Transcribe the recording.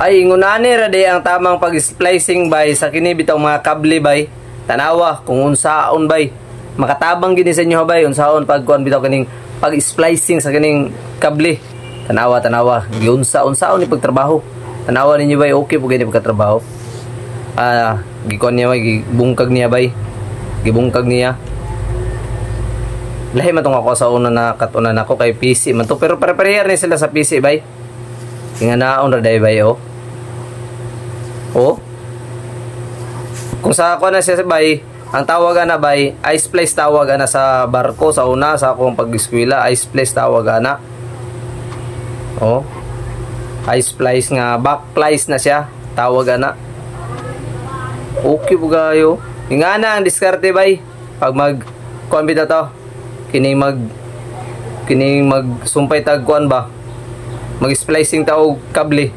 Ay ngunani ra day ang tamang pag-splicing bay sa kini bitong mga kable bay. Tanawa kung unsaon bay. Makatabang gini sa inyo bay unsaon pagkuan bitaw kining pag-splicing sa kining kable. Tanawa giunsa-unsaon ni pagtrabaho. Tanawa ninyo bay okay po gini pagtrabaho. Gikuan niya bay gibungkag niya bay. Gibungkag niya. Lahi man tong ako sa una na katunan ako kay PC man to pero pare-pareha ni sila sa PC bay. Tinga naon ra day bay oh. Oh. Kung sa ako na siya bay, ang tawag na bay, ice place tawag na sa barko sa una sa akong pag-eskwela, ice place tawag na. Oh. Ice place nga back place na siya, tawag na. Okay po gayo. Nga na ang diskarte bay pag mag kuan bitaw to. Kining mag sumpay tag kuan ba. Mag-splicing ta og kable.